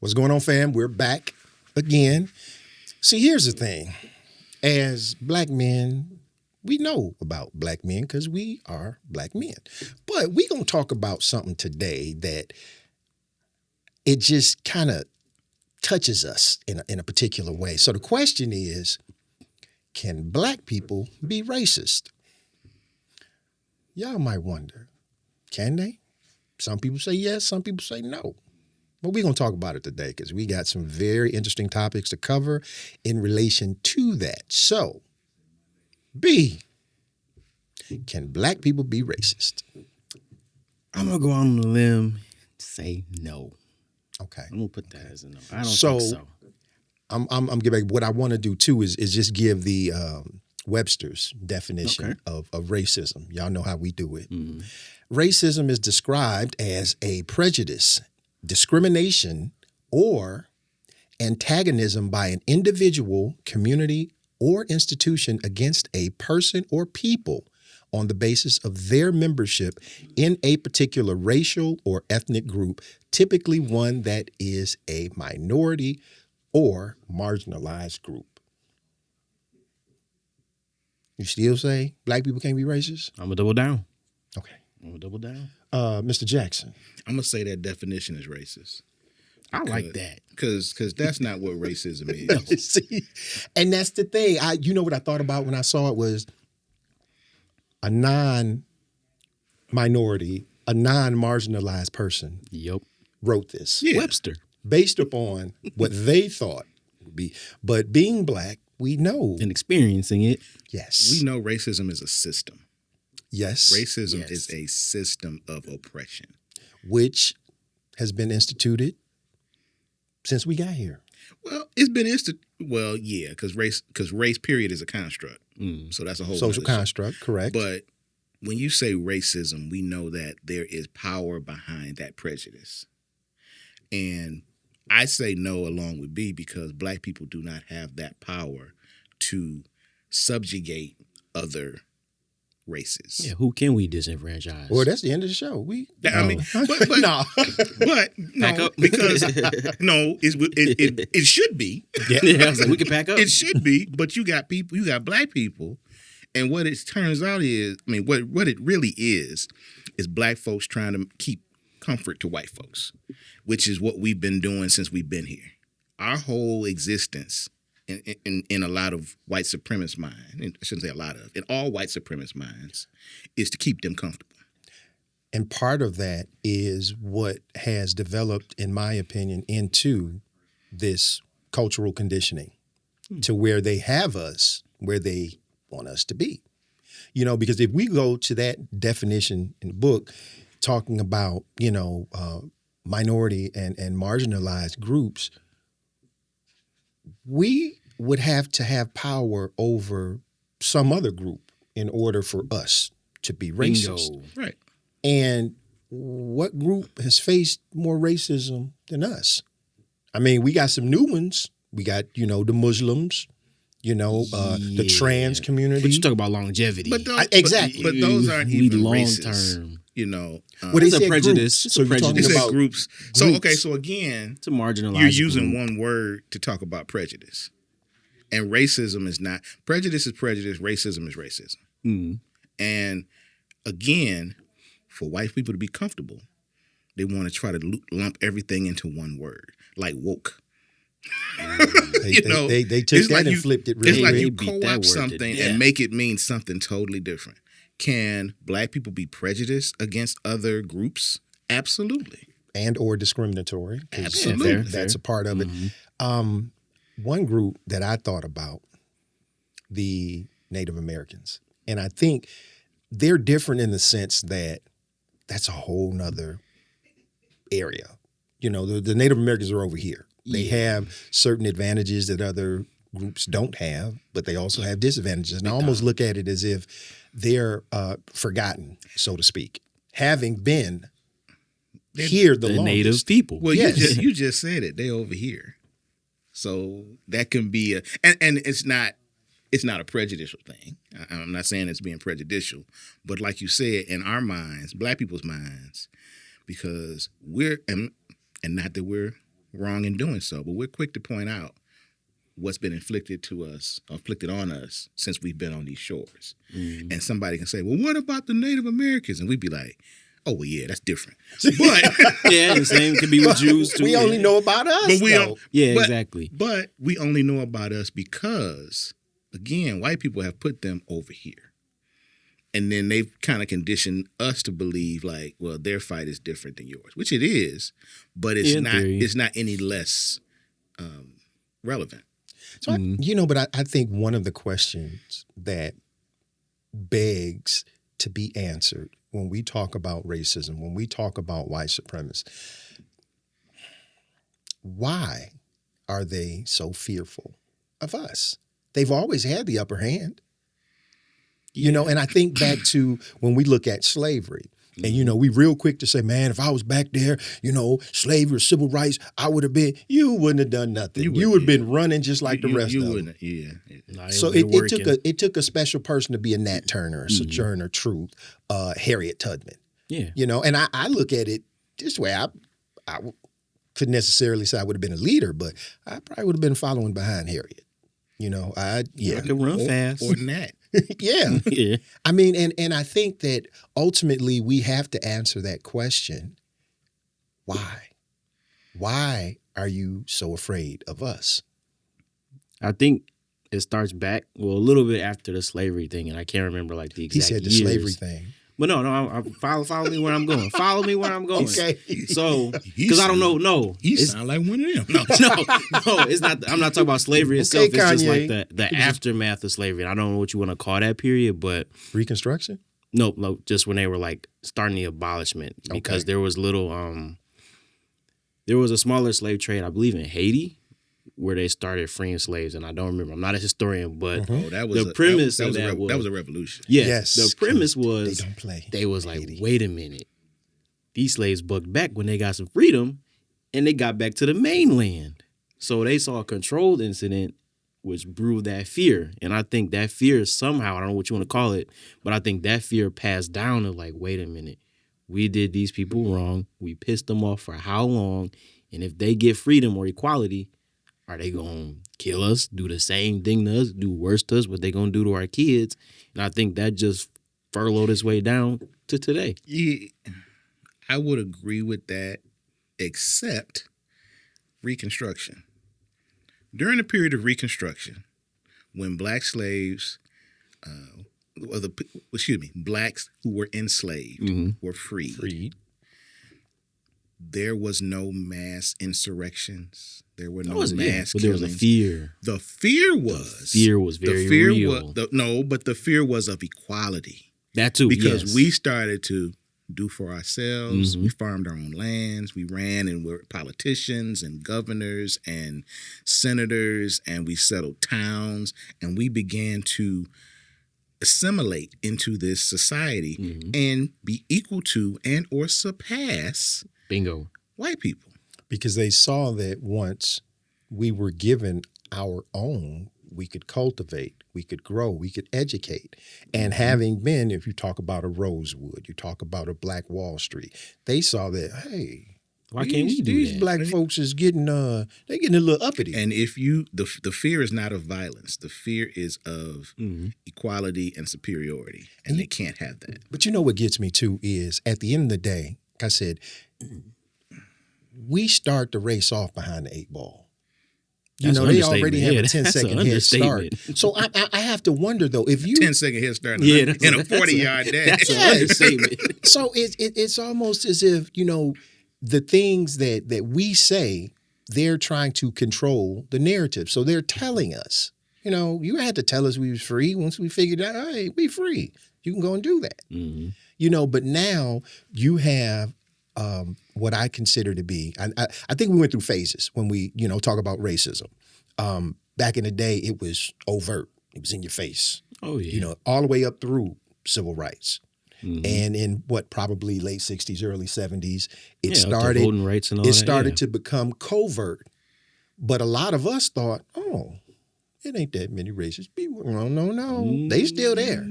What's going on, fam? We're back again. See, here's the thing. As black men, we know about black men because we are black men. But we're going to talk about something today that it just kind of touches us in a particular way. So the question is, can black people be racist? Y'all might wonder, can they? Some people say yes, some people say no. But we're going to talk about it today because we got some very interesting topics to cover in relation to that. So, B, can black people be racist? I'm going to go on a limb and say no. Okay. I'm going to put that as a no. I don't think so. I'm giving what I want to do too is just give the Webster's definition of racism. Y'all know how we do it. Mm-hmm. Racism is described as a prejudice, discrimination, or antagonism by an individual, community, or institution against a person or people on the basis of their membership in a particular racial or ethnic group, typically one that is a minority or marginalized group. You still say black people can't be racist? I'm going to double down. Okay. I'm going to double down. Mr. Jackson. I'm going to say that definition is racist. I like that. Because that's not what racism is. See, and that's the thing. You know what I thought about when I saw it was a non-minority, a non-marginalized person wrote this. Yeah. Webster. Based upon what they thought would be. But being black, we know. And experiencing it. Yes. We know racism is a system. Yes. Racism is a system of oppression. Which has been instituted since we got here. Well, it's been because race period is a construct. So that's a whole social construct, correct. But when you say racism, we know that there is power behind that prejudice. And I say no along with B because black people do not have that power to subjugate other races. Yeah, who can we disenfranchise? Well, that's the end of the show. But no, because it should be. Yeah, I was like, we can pack up. It should be, but you got black people, and what it turns out is, what it really is black folks trying to keep comfort to white folks, which is what we've been doing since we've been here. Our whole existence in a lot of white supremacist minds, I shouldn't say a lot of, in all white supremacist minds, is to keep them comfortable. And part of that is what has developed, in my opinion, into this cultural conditioning to where they have us where they want us to be. You know, because if we go to that definition in the book, talking about, minority and marginalized groups, we would have to have power over some other group in order for us to be racist. Bingo. Right. And what group has faced more racism than us? I mean, we got some new ones. We got, the Muslims, the trans community. But you talk about longevity. Exactly. But those aren't even long racist. term. It's a prejudice. So you're talking about groups. So again, it's a marginalized you're using group. one word to talk about prejudice. And racism is not. Prejudice is prejudice. Racism is racism. Mm-hmm. And again, for white people to be comfortable, they want to try to lump everything into one word, like woke. They took that and flipped it really It's like big. you co-opt something and make it mean something totally different. Can black people be prejudiced against other groups? Absolutely. And or discriminatory. Absolutely. That's a part of it. One group that I thought about, the Native Americans. And I think they're different in the sense that that's a whole nother area. The Native Americans are over here. They have certain advantages that other groups don't have, but they also have disadvantages. And I almost look at it as if they're forgotten, so to speak, having been here the longest. Native people. Well, you just said it. They over here. So that can be and it's not a prejudicial thing. I'm not saying it's being prejudicial, but like you said, in our minds, black people's minds, because we're and not that we're wrong in doing so, but we're quick to point out what's been inflicted on us since we've been on these shores. Mm-hmm. And somebody can say, well, what about the Native Americans? And we'd be like, oh, well, yeah, that's different. But yeah, the same could be with Jews too. We only know about us. Exactly. But we only know about us because, again, white people have put them over here. And then they've kind of conditioned us to believe like, well, their fight is different than yours, which it is, but it's not any less relevant. So, but I think one of the questions that begs to be answered when we talk about racism, when we talk about white supremacists, why are they so fearful of us? They've always had the upper hand. And I think back to when we look at slavery. And, we real quick to say, man, if I was back there, slavery or civil rights, you wouldn't have done nothing. You would have been running just like the rest of them. Yeah. So it took a special person to be a Nat Turner, a Sojourner Truth, Harriet Tubman. Yeah. And I look at it this way. I couldn't necessarily say I would have been a leader, but I probably would have been following behind Harriet. I could run fast. Or Nat. Yeah. Yeah. I mean, and I think that ultimately we have to answer that question. Why? Why are you so afraid of us? I think it starts back, a little bit after the slavery thing, and I can't remember like the exact He said the years. slavery thing. But no, follow me where I'm going. Follow me where I'm going. Okay. So, because I don't know. No, you sound like one of them. No, it's not. I'm not talking about slavery itself. It's just like the aftermath of slavery. And I don't know what you want to call that period, but Reconstruction. No, just when they were like starting the abolishment, because there was there was a smaller slave trade, I believe, in Haiti, where they started freeing slaves, and I don't remember. I'm not a historian, but that was the premise that of that was a revolution. Yes, the premise was they don't play. They was like, wait a minute, these slaves bucked back when they got some freedom, and they got back to the mainland. So they saw a controlled incident, which brewed that fear, and I think that fear somehow, I don't know what you want to call it, but I think that fear passed down to like, wait a minute, we did these people wrong, we pissed them off for how long, and if they get freedom or equality, are they going to kill us, do the same thing to us, do worse to us, what they going to do to our kids? And I think that just furloughed its way down to today. Yeah, I would agree with that, except Reconstruction. During the period of Reconstruction, when black slaves, blacks who were enslaved were freed. There was no mass insurrections. There were no mass killings. But there was a fear. The fear was very real. But the fear was of equality. That too, because we started to do for ourselves. We farmed our own lands. We ran and were politicians and governors and senators, and we settled towns, and we began to assimilate into this society and be equal to and or surpass white people. Because they saw that once we were given our own, we could cultivate, we could grow, we could educate. And having been, if you talk about a Rosewood, you talk about a Black Wall Street, they saw that, hey, why can't we do these that? black folks is getting they're getting a little uppity. And if you the fear is not of violence, the fear is of equality and superiority, and they can't have that. But you know what gets me too is at the end of the day, like I said, we start the race off behind the 8 ball. You know, they already have a 10-second head start. So I have to wonder though, if you 10-second head start in a 40-yard dash. That's an understatement. So it's almost as if, you know, the things that we say, they're trying to control the narrative. So they're telling us, you know, you had to tell us we was free once we figured out, hey, we free. You can go and do that. You know, but now you have what I consider to be, I think we went through phases when we, you know, talk about racism. Back in the day, it was overt. It was in your face. Oh, yeah. You know, all the way up through civil rights. And in probably late 60s, early 70s, it started voting rights and all to become covert. But a lot of us thought, oh, it ain't that many racist people. No. They still there.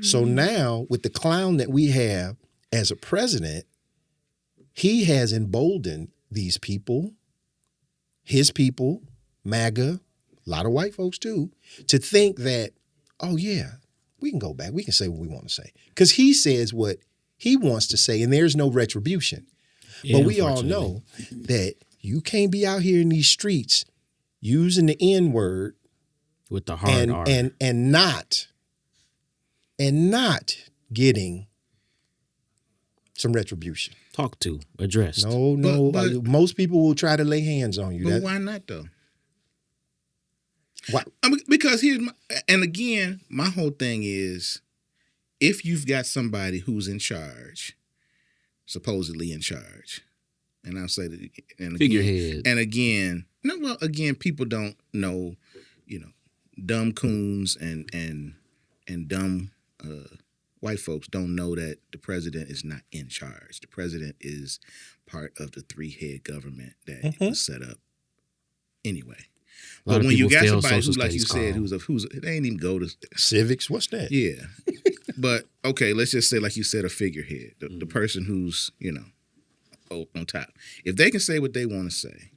So now with the clown that we have as a president, he has emboldened these people his people, MAGA, a lot of white folks too, to think that, oh yeah, we can go back. We can say what we want to say. Because he says what he wants to say and there's no retribution. Yeah, but we all know that you can't be out here in these streets using the N-word with the hard R. and not getting some retribution. Talk to, addressed. No. But most people will try to lay hands on you. But why not though? Why? I mean, because and again, my whole thing is, if you've got somebody who's in charge, supposedly in charge, and I'll say that, and figurehead, and again, people don't know, dumb coons and dumb white folks don't know that the president is not in charge. The president is part of the three-head government that was set up anyway. But when you got somebody who, like you said, who's they ain't even go to civics, what's that? Yeah. But okay, let's just say, like you said, a figurehead, the person who's, on top. If they can say what they want to say,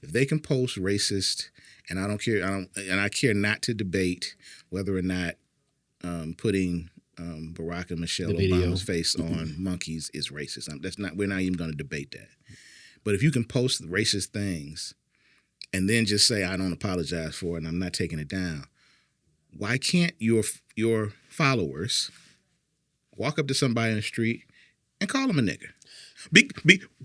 if they can post racist, and I care not to debate whether or not putting Barack and Michelle Obama's face on monkeys is racist. We're not even going to debate that. But if you can post racist things and then just say, I don't apologize for it and I'm not taking it down, why can't your followers walk up to somebody in the street and call them a nigger? And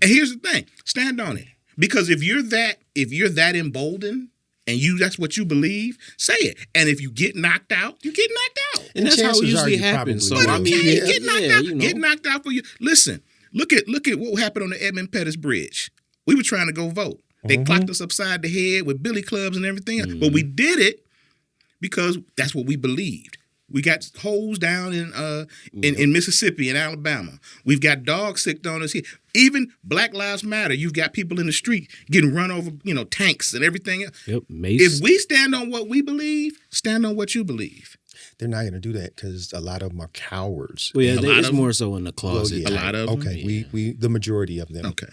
here's the thing, stand on it. Because if you're that emboldened and that's what you believe, say it. And if you get knocked out, you get knocked out. And that's how it usually happens. So get knocked out for you. Listen, look at what happened on the Edmund Pettus Bridge. We were trying to go vote. They clocked us upside the head with billy clubs and everything else. But we did it because that's what we believed. We got holes down in Mississippi and Alabama. We've got dogs sicked on us here. Even Black Lives Matter. You've got people in the street getting run over, tanks and everything else. Yep, mace. If we stand on what we believe, stand on what you believe. They're not going to do that because a lot of them are cowards. Well, yeah, it's more so in the closet. A lot of them. Okay, yeah. we the majority of them. Okay.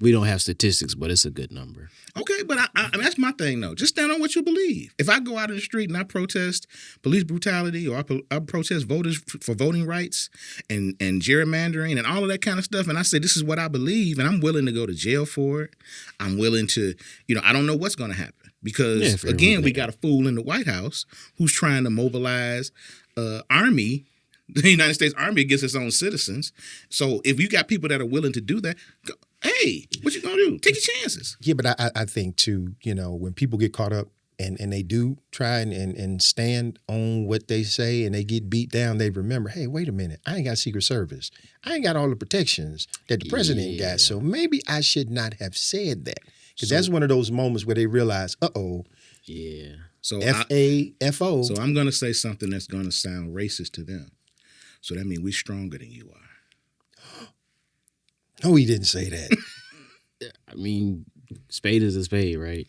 We don't have statistics, but it's a good number. Okay, but I mean, that's my thing, though. Just stand on what you believe. If I go out in the street and I protest police brutality or I protest voters for voting rights and gerrymandering and all of that kind of stuff, and I say this is what I believe, and I'm willing to go to jail for it, I'm willing to, I don't know what's going to happen. Because, again, we got a fool in the White House who's trying to mobilize army, the United States Army, against its own citizens. So if you got people that are willing to do that, hey, what you going to do? Take your chances. Yeah, but I think, too, when people get caught up and they do try and stand on what they say and they get beat down, they remember, hey, wait a minute, I ain't got Secret Service. I ain't got all the protections that the president got. So maybe I should not have said that. Because that's one of those moments where they realize, yeah. So F-A-F-O. So I'm going to say something that's going to sound racist to them. So that means we're stronger than you are. No, he didn't say that. I mean, spade is a spade, right?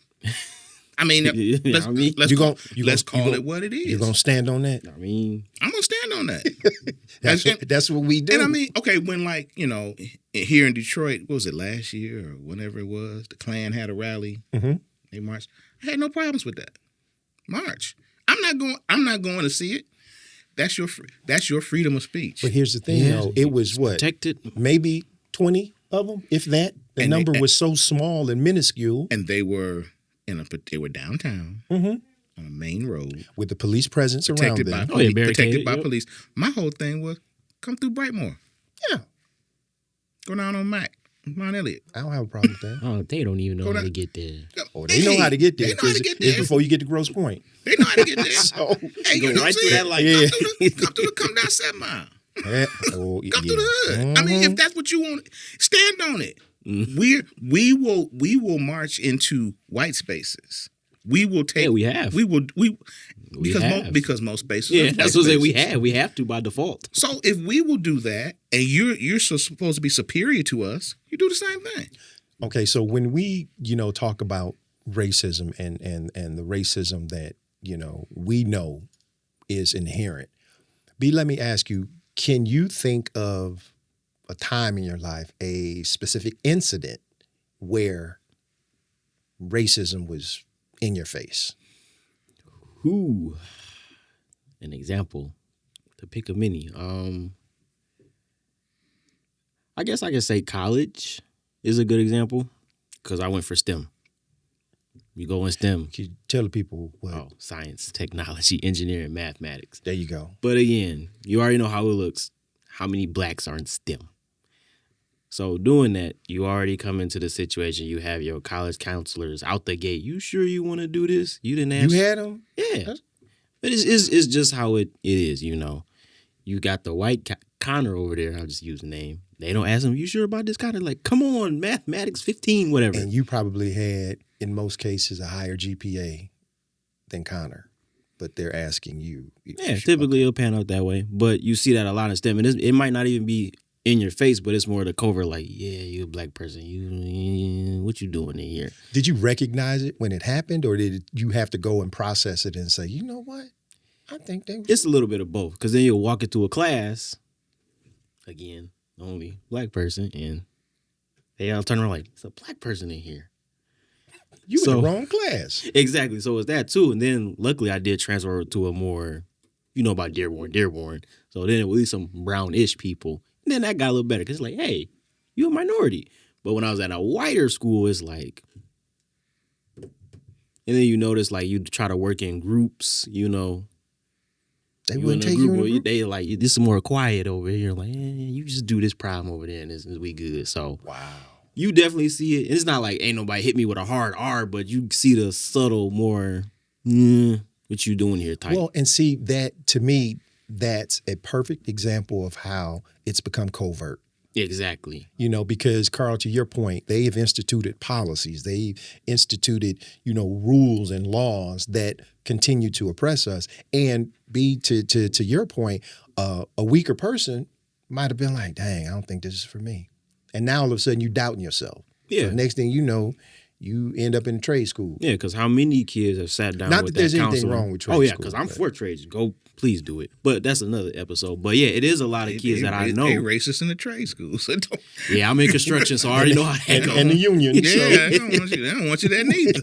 I mean, let's call it what it is. You're going to stand on that? I mean, I'm going to stand on that. That's what we do. And I mean, okay, when here in Detroit, what was it, last year or whenever it was, the Klan had a rally, they marched. I had no problems with that. March. I'm not going to see it. That's your freedom of speech. But here's the thing, though. It was what? Protected. Maybe 20 of them, if that. The number was so small and minuscule. And they were downtown on a main road with the police presence around them. Protected by police. My whole thing was come through Brightmoor. Yeah. Go down on Mount Elliott. I don't have a problem with that. Oh, they don't even know how to get there. Oh, they know how to get there. It's before you get to Grosse Pointe. They know how to get there. So hey, go right through that light. Come down 7 Mile. Yeah. Come through the hood. I mean, if that's what you want, stand on it. We will march into white spaces. We will take. Yeah, we have. Because most spaces. Yeah, that's what we have. We have to by default. So if we will do that, and you're supposed to be superior to us, you do the same thing. Okay, so when we talk about racism and the racism that we know is inherent, let me ask you: can you think of a time in your life, a specific incident where racism was in your face? Who? An example to pick a mini. I guess I could say college is a good example because I went for STEM. You go in STEM. Can you tell the people what? Oh, science, technology, engineering, mathematics. There you go. But again, you already know how it looks. How many blacks are in STEM? So doing that, you already come into the situation. You have your college counselors out the gate. You sure you want to do this? You didn't ask. You had them? Yeah. But it's just how it is, you know. You got the white Connor over there. I'll just use the name. They don't ask him, you sure about this Connor? Like, come on, mathematics 15, whatever. And you probably had, in most cases, a higher GPA than Connor. But they're asking you. Yeah, typically it'll pan out that way. But you see that a lot in STEM. And it might not even be in your face, but it's more the covert, like, yeah, you a black person. What you doing in here? Did you recognize it when it happened, or did you have to go and process it and say, you know what? I think they... It's a little bit of both, because then you'll walk into a class, again, the only black person, and they all turn around like, it's a black person in here. You in the wrong class. Exactly. So it's that too. And then luckily I did transfer to a more, you know about Dearborn. So then at least some brownish people. And then that got a little better because it's like, hey, you're a minority. But when I was at a whiter school, it's like, and then you notice like you try to work in groups, you know. They wouldn't take you in a group? They like, this is more quiet over here. Like, you just do this problem over there and we good. So wow. You definitely see it. It's not like ain't nobody hit me with a hard R, but you see the subtle more, what you doing here type. Well, and see that, to me, that's a perfect example of how it's become covert. Exactly. You know, because, Carl, to your point, they have instituted policies. They've instituted, you know, rules and laws that continue to oppress us. And to your point, a weaker person might have been like, dang, I don't think this is for me. And now all of a sudden you doubting yourself. Yeah. So next thing you know, you end up in trade school. Yeah, because how many kids have sat down Not with that there's that anything counselor? wrong with trade school. Oh, yeah, school, because I'm but- for trades. Go, please do it. But that's another episode. But yeah, it is a lot of kids that I know. They racist in the trade school. So don't. Yeah, I'm in construction, so I already know how that goes. And the union. Yeah, So they don't want you there neither.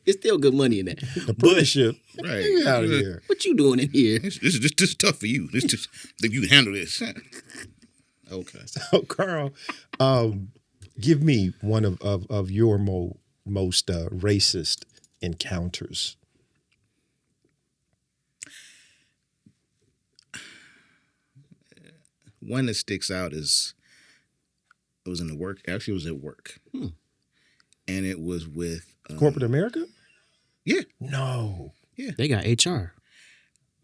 It's still good money in that. the apprenticeship. Right. Get out of here. What you doing in here? This is tough for you. This just think you can handle this. Okay. So, Carl, give me one of your most racist encounters. One that sticks out is it was in the work. Actually, it was at work, and it was with Corporate America? Yeah, No. They got HR.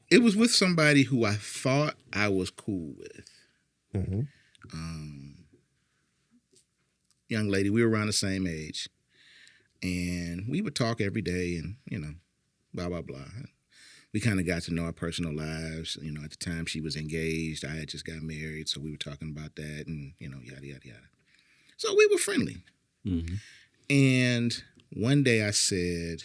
it was with somebody who I thought I was cool with. Mm-hmm. Young lady, we were around the same age, and we would talk every day, and blah blah blah. We kind of got to know our personal lives. You know, at the time she was engaged. I had just got married, so we were talking about that, and yada yada yada. So we were friendly. Mm-hmm. And one day I said,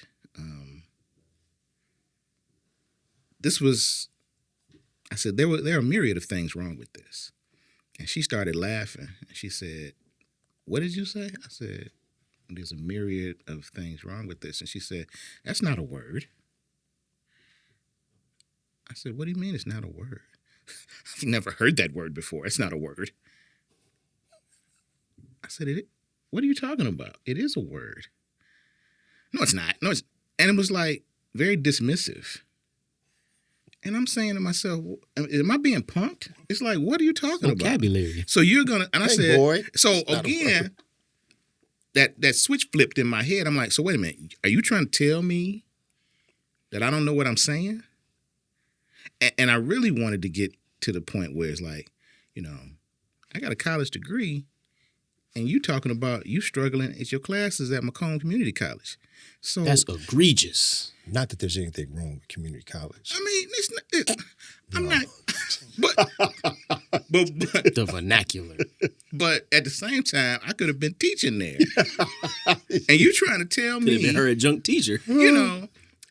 there are a myriad of things wrong with this. And she started laughing. And she said, what did you say? I said, there's a myriad of things wrong with this. And she said, that's not a word. I said, what do you mean it's not a word? I've never heard that word before. It's not a word. I said, what are you talking about? It is a word. No, it's not. No, and it was like very dismissive. And I'm saying to myself, am I being punked? It's like, what are you talking about? Vocabulary. So you're going to, and I Hey, said, boy, so it's not a again, that switch flipped in my head. I'm like, so wait a minute. Are you trying to tell me that I don't know what I'm saying? And I really wanted to get to the point where it's like, I got a college degree and you talking about you struggling at your classes at Macomb Community College. So That's egregious. Not that there's anything wrong with community college. I mean, I'm not, but The vernacular. but at the same time, I could have been teaching there. And you trying to tell Could have me, been her adjunct teacher.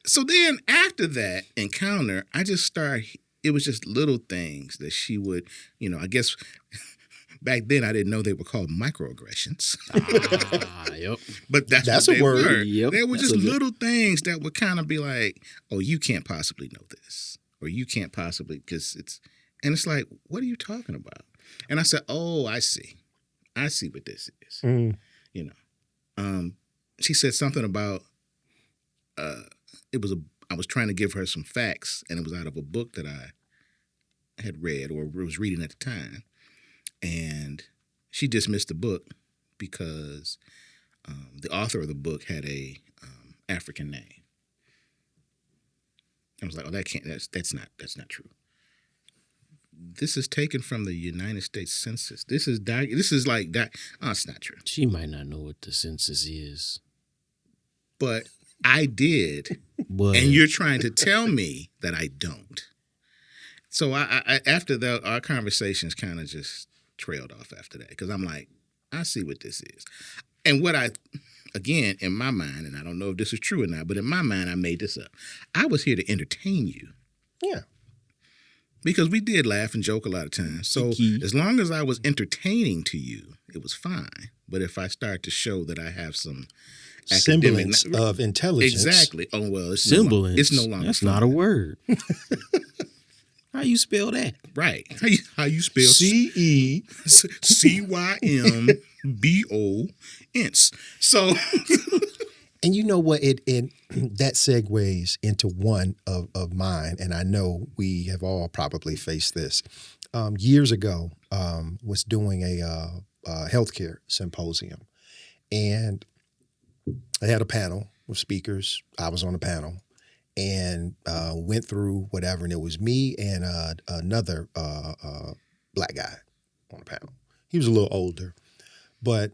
So then after that encounter, I just started, it was just little things that she would, I guess Back then, I didn't know they were called microaggressions. Yep. But that's That's what a they word. were. Yep, They were that's just a good- little things that would kind of be like, oh, you can't possibly know this. Or you can't possibly, because it's like, what are you talking about? And I said, oh, I see. I see what this is. Mm. You know. She said something about, I was trying to give her some facts, and it was out of a book that I had read or was reading at the time. And she dismissed the book because the author of the book had a African name. I was like, oh, that's not true. This is taken from the United States Census. This is like that. Oh, it's not true. She might not know what the census is. But I did, But and you're trying to tell me that I don't. So I after that, our conversations kind of just trailed off after that, because I'm like, I see what this is. And what again, in my mind, and I don't know if this is true or not, but in my mind, I made this up. I was here to entertain you. Yeah. Because we did laugh and joke a lot of times. So as long as I was entertaining to you, it was fine. But if I start to show that I have some Semblance of intelligence. Exactly. Oh, well, it's semblance. It's no longer That's fun. not a word. How you spell that? Right. How you spell CYMBO. So And you know what? It that segues into one of mine, and I know we have all probably faced this. Years ago, was doing a healthcare symposium, and I had a panel of speakers. I was on the panel, and went through whatever, and it was me and another black guy on the panel. He was a little older, but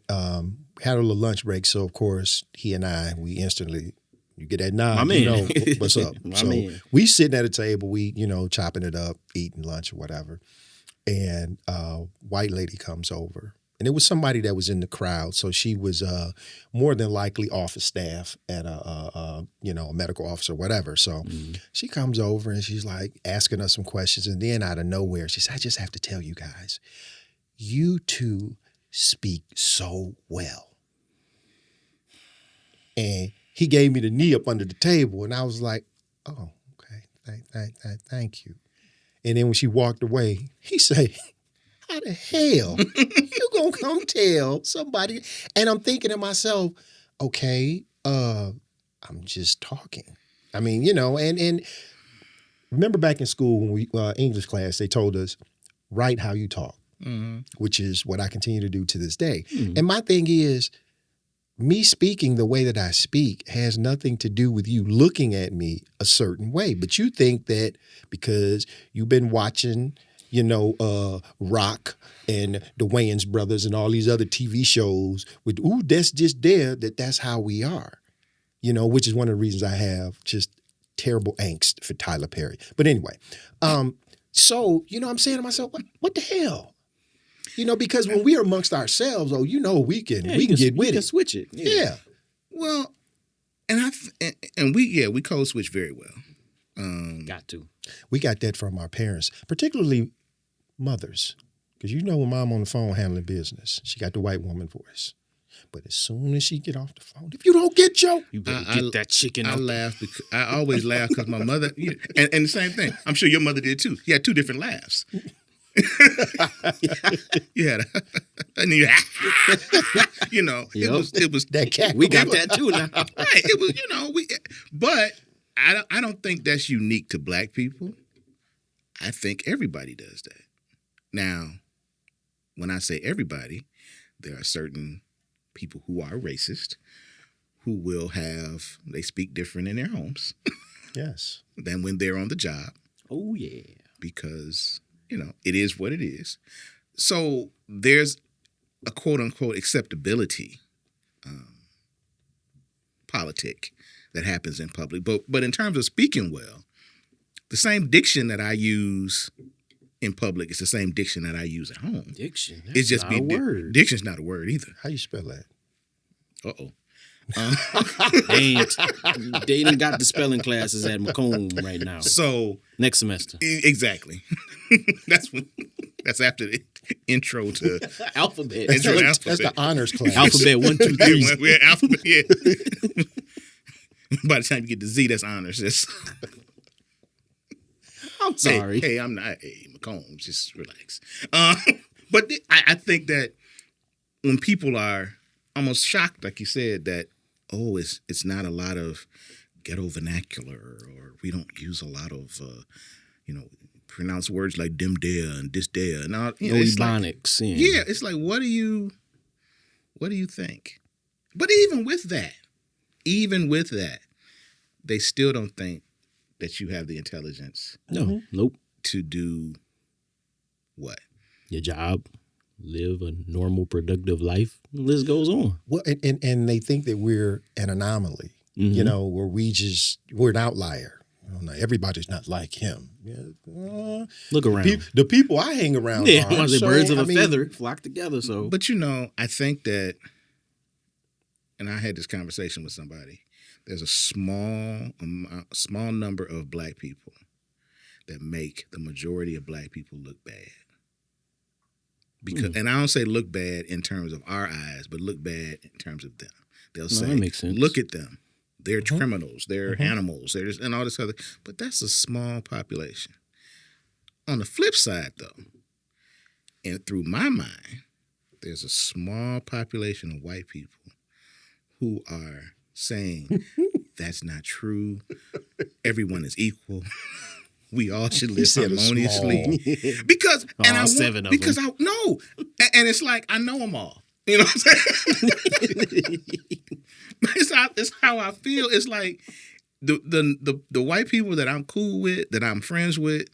had a little lunch break. So of course, he and I, we instantly, you get that nod, My man. you know what's up. My So man. we sitting at a table, we chopping it up, eating lunch or whatever, and white lady comes over. And it was somebody that was in the crowd, so she was more than likely office staff at a medical officer, whatever. So she comes over and she's like asking us some questions, and then out of nowhere, she said, "I just have to tell you guys, you two speak so well." And he gave me the knee up under the table, and I was like, "Oh, okay, thank you." And then when she walked away, he said, "How the hell you gonna come tell somebody?" And I'm thinking to myself, okay, I'm just talking. I mean, and remember back in school when we English class, they told us, write how you talk, which is what I continue to do to this day. And my thing is, me speaking the way that I speak has nothing to do with you looking at me a certain way. But you think that because you've been watching Rock and the Wayans brothers and all these other TV shows with, that's just there, that's how we are, which is one of the reasons I have just terrible angst for Tyler Perry. But anyway, so, I'm saying to myself, what the hell? Because when we're amongst ourselves, we can get with it. Switch it. Yeah. well, and we code switch very well. Got to. We got that from our parents, particularly mothers. Because when mom on the phone handling business, she got the white woman voice. But as soon as she get off the phone, if you don't get your... You better get that chicken I up. laugh because I always laugh because my mother, and the same thing. I'm sure your mother did too. You had two different laughs. You had and you it was that cat. We got that too now. right. It was but I don't think that's unique to black people. I think everybody does that. Now, when I say everybody, there are certain people who are racist who they speak different in their homes Yes. than when they're on the job. Oh yeah. Because it is what it is. So there's a quote unquote acceptability politic that happens in public. But in terms of speaking well, the same diction that I use in public is the same diction that I use at home. Diction. It's just not a word. Diction's not a word either. How you spell that? Uh-oh. They ain't got the spelling classes at Macomb right now. So next semester. Exactly. That's after the intro to alphabet. That's the honors class. Alphabet 1, 2, 3. We're alphabet. Yeah. By the time you get to Z, that's honors. I'm sorry. Hey, I'm not. Hey, Macomb, just relax. But I think that when people are almost shocked, like you said, that it's not a lot of ghetto vernacular, or we don't use a lot of pronounce words like them there and this there and all. No ebonics. Like, yeah, it's like what do you think? But even with that, they still don't think that you have the intelligence. No, nope. To do what? Your job, live a normal, productive life. The list goes on. Well, and they think that we're an anomaly, where we're an outlier. No, everybody's not like him. Look around. The people I hang around are. The birds of a feather flock together. So, but I think that, and I had this conversation with somebody. There's a small number of black people that make the majority of black people look bad. Because, and I don't say look bad in terms of our eyes, but look bad in terms of them. They'll say, that makes sense. Look at them. They're criminals. They're animals. And all this other. But that's a small population. On the flip side, though, and through my mind, there's a small population of white people who are saying that's not true. Everyone is equal. We all should live harmoniously. Because and I seven of because them. I no, and it's like I know them all. You know what I'm saying? It's how I feel. It's like the white people that I'm cool with, that I'm friends with,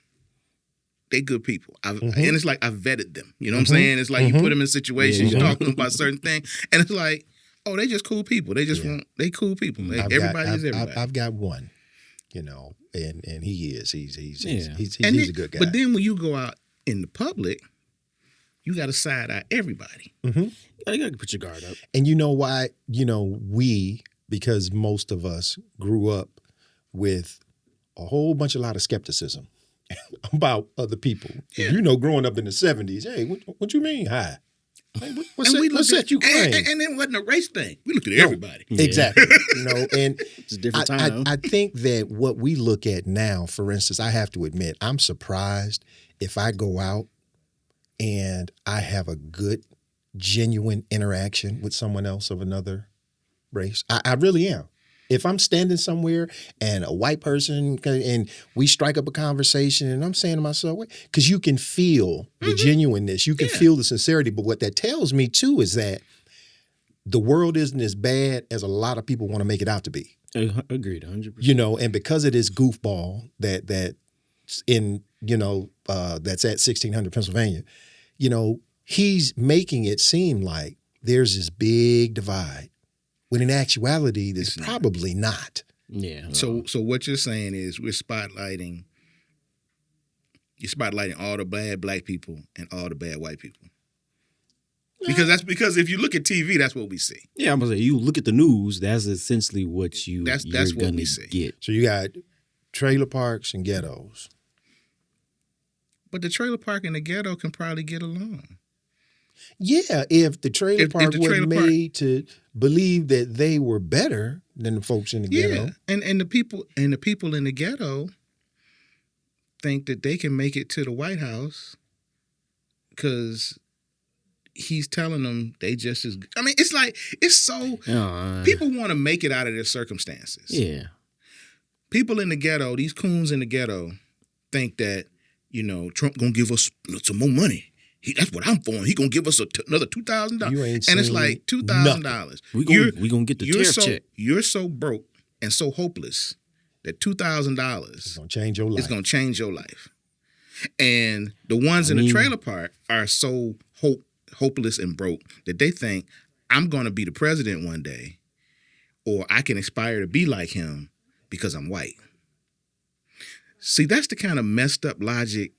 they good people. And it's like I vetted them. You know what I'm saying? It's like you put them in situations, you talk to them about certain things, and it's like, oh, they just cool people. They just they cool people. Everybody is everybody. I've got one, and he is. He's a good guy. But then when you go out in the public, you got to side eye everybody. You got to put your guard up. And you know why? Because most of us grew up with a lot of skepticism about other people. Yeah. Growing up in the 70s, hey, what you mean, hi? Hey, what's that you claim? And it wasn't a race thing. We looked at everybody. Exactly. And it's a different time. I think that what we look at now, for instance, I have to admit, I'm surprised if I go out and I have a good, genuine interaction with someone else of another race. I really am. If I'm standing somewhere and a white person and we strike up a conversation and I'm saying to myself, because you can feel the genuineness, you can feel the sincerity. But what that tells me too is that the world isn't as bad as a lot of people want to make it out to be. Agreed, 100%. And because of this goofball that's in, that's at 1600 Pennsylvania, he's making it seem like there's this big divide. When in actuality, there's probably not. Yeah. So what you're saying is you're spotlighting all the bad black people and all the bad white people. Because if you look at TV, that's what we see. Yeah, I'm gonna say you look at the news, that's essentially what you're what we see. Get. So you got trailer parks and ghettos. But the trailer park and the ghetto can probably get along. Yeah, if the trailer park was made to believe that they were better than the folks in the ghetto. And the people in the ghetto think that they can make it to the White House because he's telling them they just as. I mean, it's like it's so people want to make it out of their circumstances. Yeah, people in the ghetto, these coons in the ghetto, think that Trump gonna give us some more money. That's what I'm for. He gonna give us another $2,000, and it's like $2,000. We gonna get the tariff check. You're so broke and so hopeless that $2,000 is gonna change your life. It's gonna change your life. And the ones in the trailer park are so hopeless and broke that they think I'm gonna be the president one day, or I can aspire to be like him because I'm white. See, that's the kind of messed up logic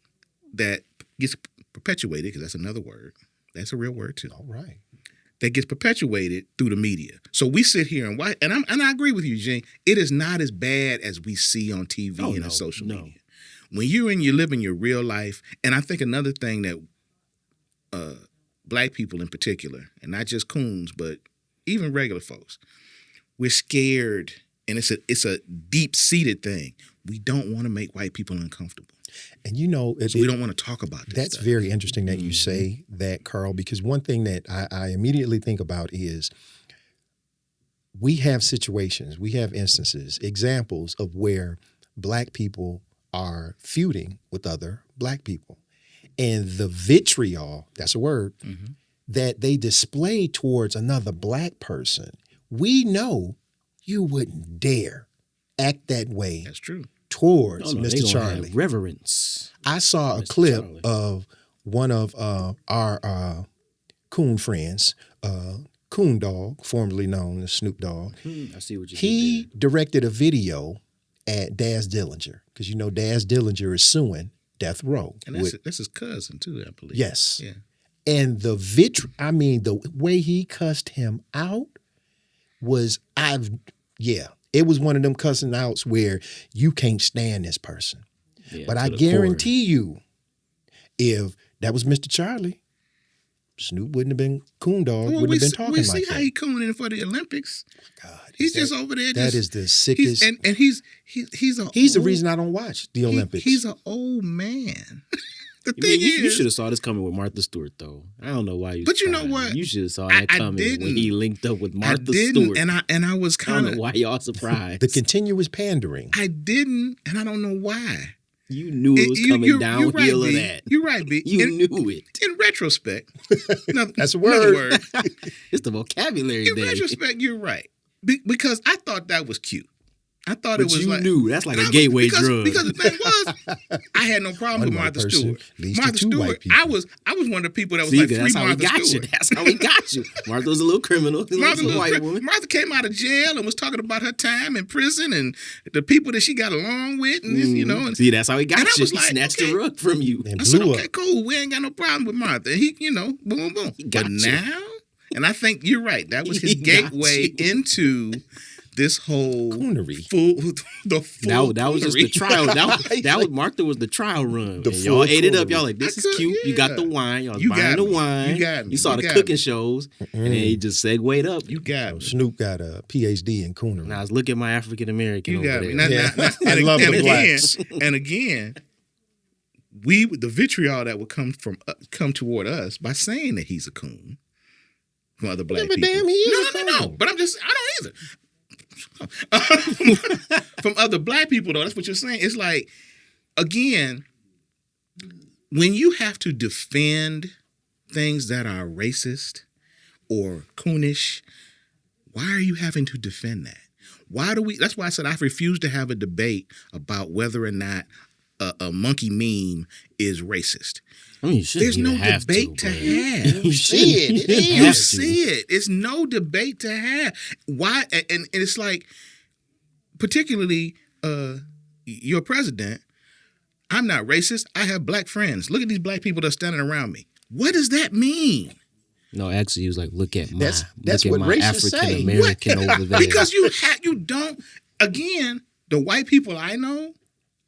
that gets perpetuated, because that's another word. That's a real word too. All right. that gets perpetuated through the media. So we sit here and watch, and I agree with you, Gene. It is not as bad as we see on TV and on social media. When you're living your real life, and I think another thing that Black people in particular, and not just coons, but even regular folks, we're scared, and it's a deep-seated thing. We don't want to make white people uncomfortable. And you know, so we don't want to talk about this. That's stuff. very interesting that you say that, Carl, because one thing that I immediately think about is we have situations, we have instances, examples of where Black people are feuding with other Black people. And the vitriol, that's a word, that they display towards another Black person, we know you wouldn't dare act that way. That's true. Towards Mr. Charlie. Reverence. I saw a Mr. clip Charlie. of one of our coon friends, Coon Dog, formerly known as Snoop Dogg. I see what you He did directed a video at Daz Dillinger, because you know Daz Dillinger is suing Death Row. And that's his cousin too, I believe. Yes. Yeah. And the way he cussed him out was, it was one of them cussing outs where you can't stand this person. Yeah, but I guarantee you, if that was Mr. Charlie, Snoop wouldn't have been Coon Dog, wouldn't have been talking like that. We see how he cooning for the Olympics. God, he's just over there. That is the sickest. He's the reason I don't watch the Olympics. He's an old man. The I thing mean, is, you should have saw this coming with Martha Stewart, though. I don't know why you. But you know what? You should have saw that coming when he linked up with Martha Stewart. And I was kind of. I don't know why y'all surprised. The continuous pandering. I didn't, and I don't know why. You knew it was coming downhill of that. You're right, B. You knew it. In retrospect, that's a word. It's the vocabulary. In retrospect, you're right, because I thought that was cute. I thought but it was you like knew that's like a gateway drug. Because the thing was, I had no problem with Martha Stewart. Martha Stewart, I was one of the people that was like, free Martha Stewart. That's how we got you. Martha was a little criminal. Martha came out of jail and was talking about her time in prison and the people that she got along with, and you know. And, see, that's how he got you. He snatched the rug from you. I said, okay, cool. We ain't got no problem with Martha. And he, boom, boom. But now, and I think you're right. That was his gateway into this whole coonery. That was just the trial. That was Martha was the trial run. And y'all ate it up. Y'all like, this is cute. Yeah. You got the wine. Y'all was buying the wine. You got me. You saw the cooking shows. And then he just segued up. You got me. Snoop got a PhD in coonery. Now, look at my African American over there. You got me. I love the blacks. And again, the vitriol that would come toward us by saying that he's a coon from other Black people. Damn, he is no. But I don't either. From other Black people, though, that's what you're saying. It's like, again, when you have to defend things that are racist or coonish, why are you having to defend that? That's why I said I refuse to have a debate about whether or not a monkey meme is racist. I mean, there's no debate to have. You see it. You see it. It's no debate to have. Why? And it's like, particularly your president, I'm not racist. I have Black friends. Look at these Black people that are standing around me. What does that mean? No, actually, he was like, look at that's what my African American over there. Because you don't. Again, the white people I know,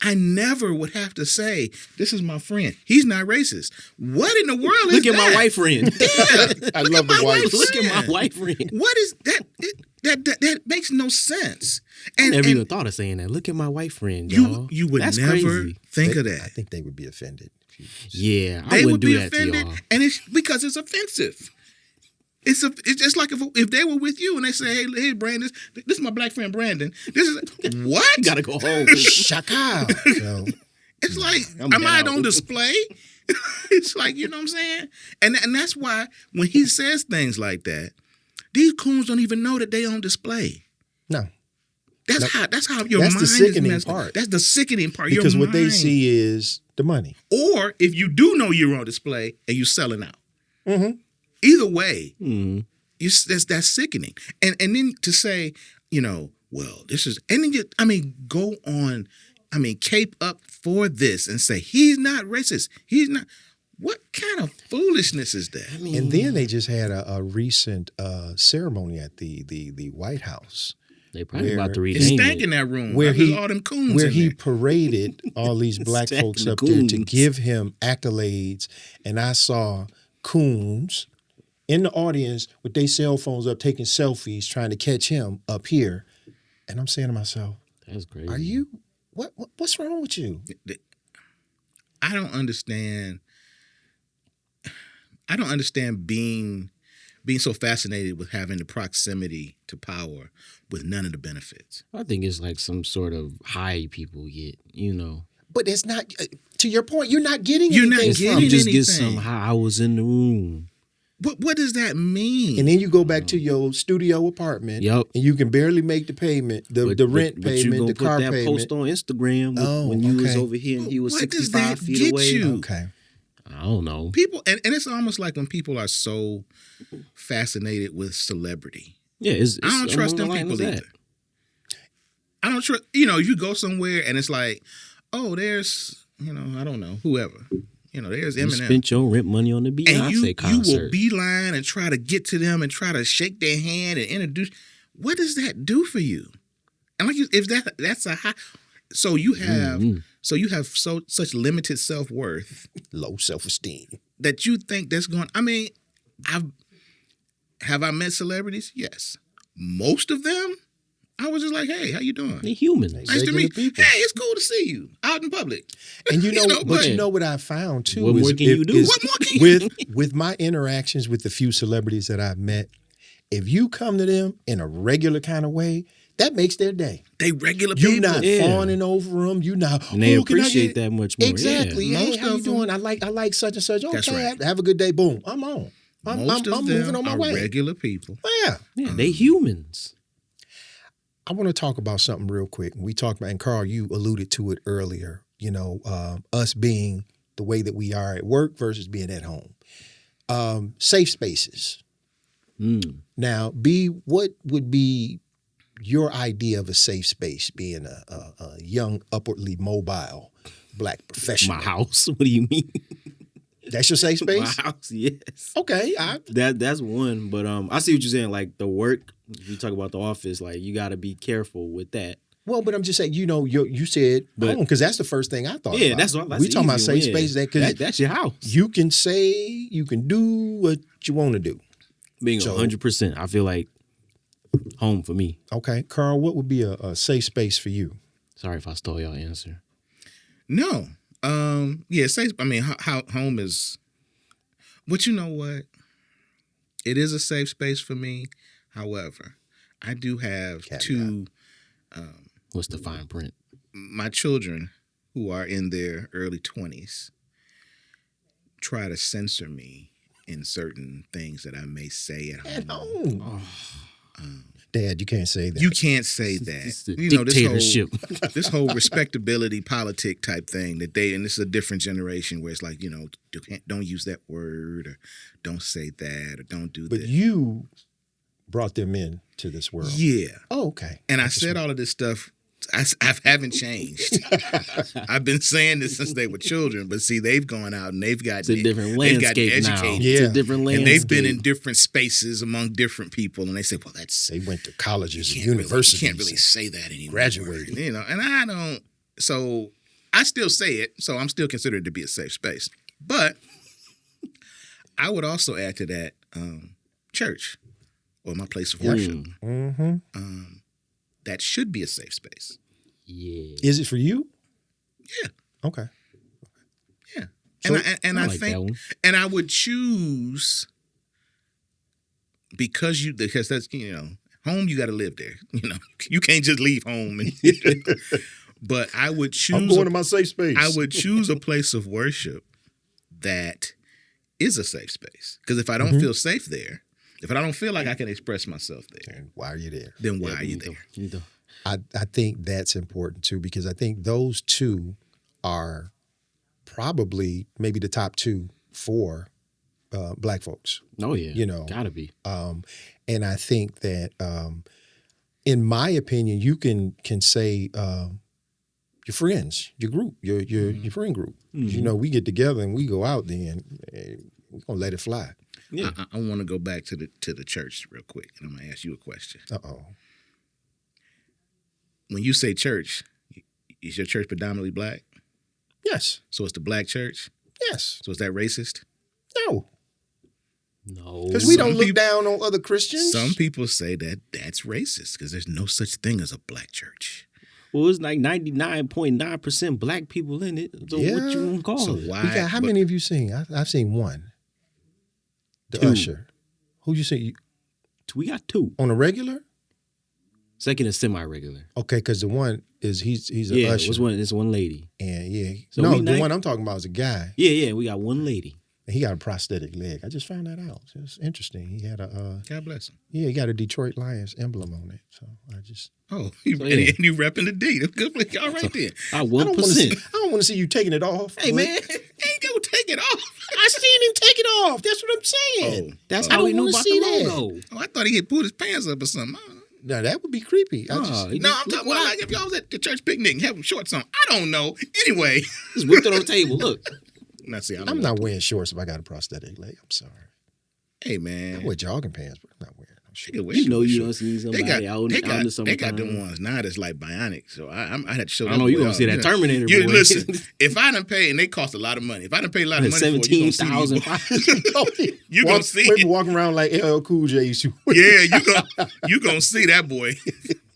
I never would have to say, this is my friend. He's not racist. What in the world is that? Look at my white friend. Yeah. I love the white. Look at my white friend. What is that? That makes no sense. I never even thought of saying that. Look at my white friend, y'all. You would That's never crazy. think of that. I think they would be offended. Yeah, I they wouldn't would do be that offended, to y'all. and it's because it's offensive. It's just like if they were with you and they say, hey, Brandon, this is my Black friend Brandon. This is what? You gotta go home. Shaka. So, it's like, am I on display? It's like, you know what I'm saying? And that's why when he says things like that, these coons don't even know that they on display. No. That's how your that's mind the sickening is part. That's the sickening part. Because your what they mind. see is the money. Or if you do know you're on display and you're selling out. Mm-hmm. Either way, Mm-hmm. that's sickening. And then to say, well, this is, and then go on, cape up for this and say, he's not racist. He's not. What kind of foolishness foolishness is that? I mean, And then they just had a recent ceremony at the White House they probably about to It's rename stank it. in that room. where There's he all them coons where in he there. paraded all these black Stacking folks the up there to coons. give him accolades, and I saw coons in the audience with their cell phones up taking selfies trying to catch him up here, and I'm saying to myself, That's crazy. "Are you what's wrong with you?" I don't understand. I don't understand being so fascinated with having the proximity to power with none of the benefits. I think it's like some sort of high people get, you know. But it's not. To your point, you're not getting You're not anything It's from getting you it. just get anything. some how I was in the room. What does that mean? And then you go back to your studio apartment, Yep. and you can barely make the payment, the rent but you payment, gonna the car put that payment. post on Instagram Oh, when you was okay. over here and he was What does 65 that feet get away. you? Okay. I don't know. People, and it's almost like when people are so fascinated with celebrity. Yeah, it's I don't trust them along the people lines of either. I don't trust. You go somewhere and it's like, oh, there's, I don't know, whoever. There's You Eminem. spent your rent money on the And Beyonce you will concert. beeline and try to get to them and try to shake their hand and introduce. What does that do for you? And if that's a high, so you have such limited self-worth Low self-esteem. that you think that's going. I mean, have I met celebrities? Yes, most of them. I was just like, hey, how you doing? They humans. Nice to Regular meet you. people. Hey, it's cool to see you out in public. And but you know what I found too What is, more can you do? What more can you with my interactions with the few celebrities that I've met, if you come to them in a regular kind of way, that makes their day. They regular people. You're not Yeah. fawning over them. You not. And they "Oh, can I appreciate get-" that much more. Exactly. Yeah. Hey, Most how you of them- doing? I like such and such. Okay, That's right. have a good day. Boom. I'm on. I'm Most of moving them on my are way. regular people. Yeah. Yeah, they humans. I want to talk about something real quick. We talked about, and Carl, you alluded to it earlier, us being the way that we are at work versus being at home. Safe spaces. Now, what would be your idea of a safe space, being a young, upwardly mobile black professional? My house. What do you mean? That's your safe space? My house, yes. Okay. That's one. But I see what you're saying. Like the work, you talk about the office, like you gotta be careful with that. Well, but I'm just saying, you said home, because that's the first thing I thought Yeah, about. that's what we talking about safe space. spaces. That's your house. You can say, you can do what you want to do. Being So- 100%. I feel like home for me. Okay. Carl, what would be a safe space for you? Sorry if I stole your answer. No. How home is, but you know what? It is a safe space for me. However, I do have two, What's the fine print? my children who are in their early 20s try to censor me in certain things that I may say at home. Dad, you can't say that. You can't say that. It's the You know, dictatorship. this whole respectability politic type thing and this is a different generation where it's like, don't use that word or don't say that or don't do But this. you brought them in to this world. Yeah. Oh, okay. And I said all of this stuff. I haven't changed. I've been saying this since they were children, but see, they've gone out and they've got It's a different they've gotten landscape now. educated. Yeah. It's a different landscape. And they've been in different spaces among different people, and they say, "Well, They went to colleges and you universities. can't really say that anymore." Graduated. And I don't. So I still say it. So I'm still considered to be a safe space. But I would also add to that church or my place of worship. Mm-hmm. That should be a safe space. Yeah. Is it for you? Yeah. Okay. Yeah. So- and I I like that think one. and I would choose because that's home, you got to live there. You can't just leave home. But I would choose. I'm going to my safe space. I would choose a place of worship that is a safe space. Because if I don't feel safe there, if I don't feel like I can express myself there, And why are you there? then why are you there? Neither. I think that's important too, because I think those two are probably maybe the top two for black folks. Oh yeah. Gotta be. And I think that, in my opinion, you can say your friends, your group, your friend group. We get together and we go out then. We're gonna let it fly. Yeah. I want to go back to the church real quick, and I'm gonna ask you a question. When you say church, is your church predominantly black? Yes. So it's the black church? Yes. So is that racist? No. No. Because we don't look down on other Christians. Some people say that that's racist because there's no such thing as a black church. Well, it's like 99.9% black people in it. So what you gonna call it? Why? How many have you seen? I've seen one. The Two. usher. Who you see? We got two. On a regular? Second is semi-regular. Okay, because the one is he's an Yeah, usher. it's one lady. And yeah. So no, we the one I'm talking about is a guy. Yeah, we got one lady. And he got a prosthetic leg. I just found that out. It's interesting. He had a God bless him. yeah, he got a Detroit Lions emblem on it. So I just And you repping the D. That's good. All right then. I I 1%. don't want to see you taking it off. Hey but- man, ain't gonna take it off. I seen him take it off. That's what I'm saying. That's I how don't we knew wanna about see the that. logo. Oh, I thought he had pulled his pants up or something. I don't know. Now that would be creepy. Oh, he No, just- I'm look talking what about I like if y'all was at the church picnic and having shorts on. I don't know. Anyway, just whipped it on the table. Look. now see, I'm not wearing shorts if I got a prosthetic leg. I'm sorry. Hey I man, wear jogging pants, but I'm not wearing no shorts. You know you don't see somebody out in the They got summertime. them ones now that's like bionic. So I had to show. I know you gonna see that Terminator You boy. listen. If I done pay, and they cost a lot of money. If I done pay a lot of money, for it, you gonna see these- you gonna see Maybe it. walking around like LL Cool J used to. Yeah, you gonna see that boy.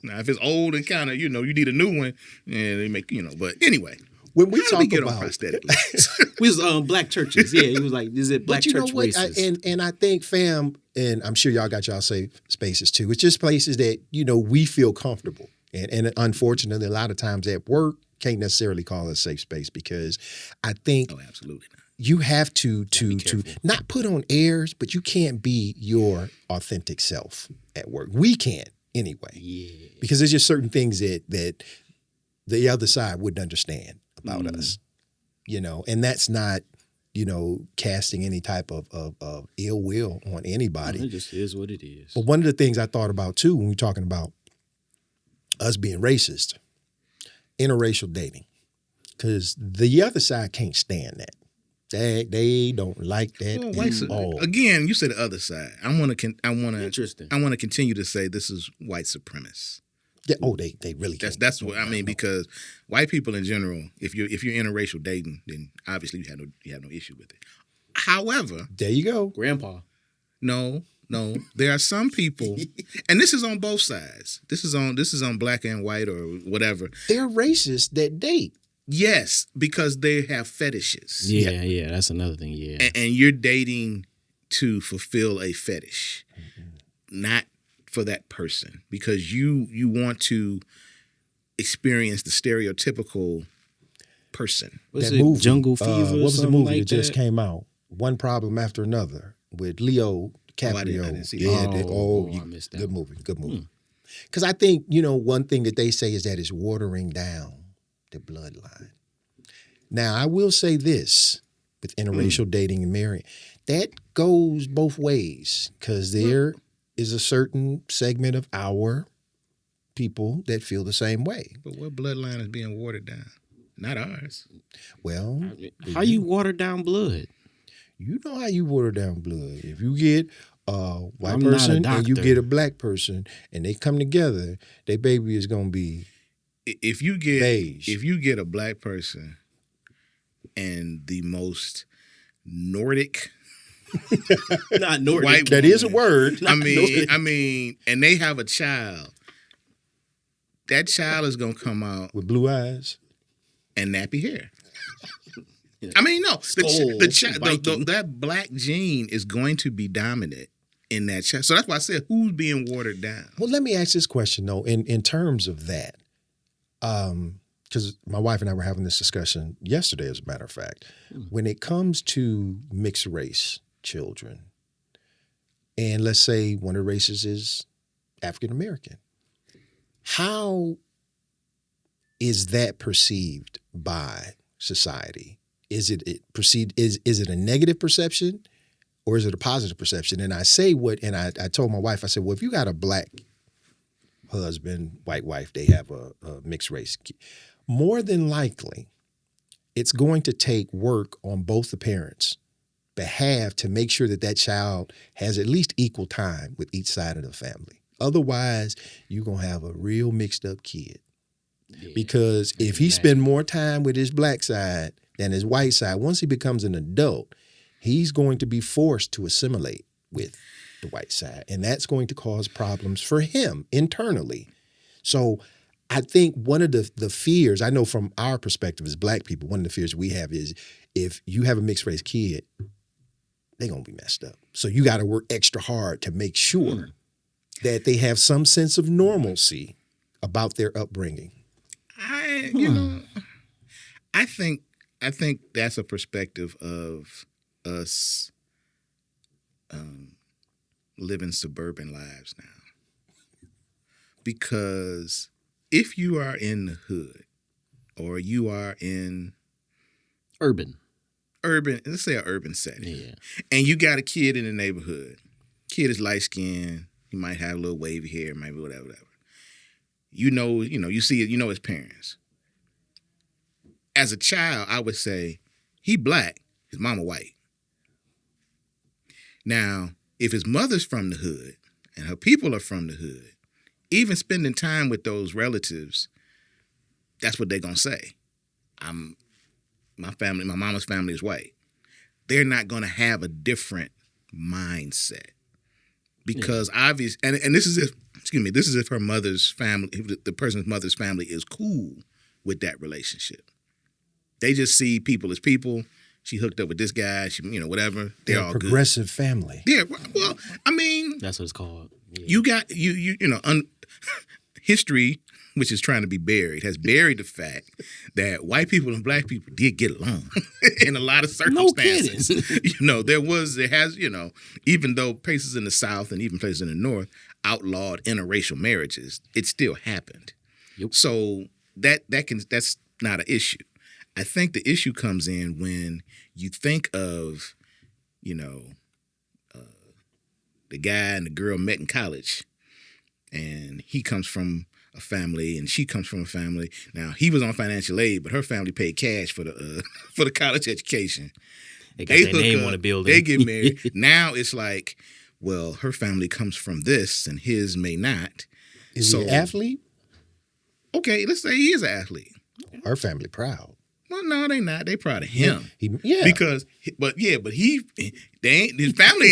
Now if it's old and kind of you need a new one, and they make But anyway, When we how do talk we get on about prosthetic legs? We was black churches. Yeah, he was like, is it black but you know church what? racist? And I think, fam, and I'm sure y'all got y'all safe spaces too. It's just places that we feel comfortable. And unfortunately, a lot of times at work, can't necessarily call it a safe space because I think Oh, absolutely not. you have to careful. not put on airs, but you can't be your authentic self at work. We can't anyway. Yeah. Because there's just certain things that the other side wouldn't understand about us, and that's not, casting any type of ill will on anybody. It just is what it is. But one of the things I thought about too, when we're talking about us being racist, interracial dating, because the other side can't stand that. They don't like that Well, at all. again, you say the other side. I want to Interesting. I want to continue to say this is white supremacist. Yeah, they really can't. That's what I mean because white people in general, if you're interracial dating, then obviously you have no issue with it. However, There you go. Grandpa. no, there are some people, and this is on both sides. This is on black and white or whatever. They're racist that date. Yes, because they have fetishes. Yeah, that's another thing. Yeah. And you're dating to fulfill a fetish, not for that person, because you want to experience the stereotypical person. What's That it? movie, Jungle Fever. what was the something movie like that just came out? One Problem After Another with Leo DiCaprio. I didn't see Yeah, that. I missed that good one. movie. Good movie. Because I think one thing that they say is that it's watering down the bloodline. Now I will say this with interracial dating and marrying, that goes both ways because there is a certain segment of our people that feel the same way. But what bloodline is being watered down? Not ours. Well, How you water down blood? you know how you water down blood. If you get a white I'm not a person and you doctor. get a black person and they come together, their baby is gonna be If you get beige. if you get a black person and the most Nordic Not Nordic. white that is a woman, word. I mean, and they have a child. That child is gonna come out With blue eyes. and nappy hair. I mean, no, Viking. that black gene is going to be dominant in that child. So that's why I said, who's being watered down? Well, let me ask this question though, in terms of that. Because my wife and I were having this discussion yesterday, as a matter of fact. When it comes to mixed race children, and let's say one of the races is African American, how is that perceived by society? Is it a negative perception or is it a positive perception? And I say I told my wife, I said, well, if you got a black husband, white wife, they have a mixed race, more than likely, it's going to take work on both the parents behalf to make sure that that child has at least equal time with each side of the family. Otherwise, you're going to have a real mixed up kid. Yeah, because if he spend more time with his black side than his white side, once he becomes an adult, he's going to be forced to assimilate with the white side. And that's going to cause problems for him internally. So I think one of the fears, I know from our perspective as black people, one of the fears we have is if you have a mixed race kid, they're going to be messed up. So you got to work extra hard to make sure that they have some sense of normalcy about their upbringing. I think that's a perspective of us living suburban lives now. Because if you are in the hood or you are in urban, let's say an urban setting, and you got a kid in the neighborhood, kid is light skinned, he might have a little wavy hair, maybe whatever. You see it, his parents. As a child, I would say, he black, his mama white. Now, if his mother's from the hood and her people are from the hood, even spending time with those relatives, that's what they're going to say. My mama's family is white. They're not going to have a different mindset. Because obvious, and this is if her mother's family, the person's mother's family is cool with that relationship. They just see people as people. She hooked up with this guy. She, whatever. They're all progressive good. Family. Yeah. Well, I mean, that's what it's called. Yeah. You got history, which is trying to be buried, has buried the fact that white people and black people did get along in a lot of circumstances. No kidding. Even though places in the South and even places in the North outlawed interracial marriages, it still happened. Yep. So that's not an issue. I think the issue comes in when you think of, the guy and the girl met in college, and he comes from a family and she comes from a family. Now, he was on financial aid, but her family paid cash for the for the college education. They got their name on the building. They get married. Now it's like, well, her family comes from this and his may not. Is he an athlete? Okay, let's say he is an athlete. Her family proud. Well, no, they not. They proud of him. Yeah. Because, his family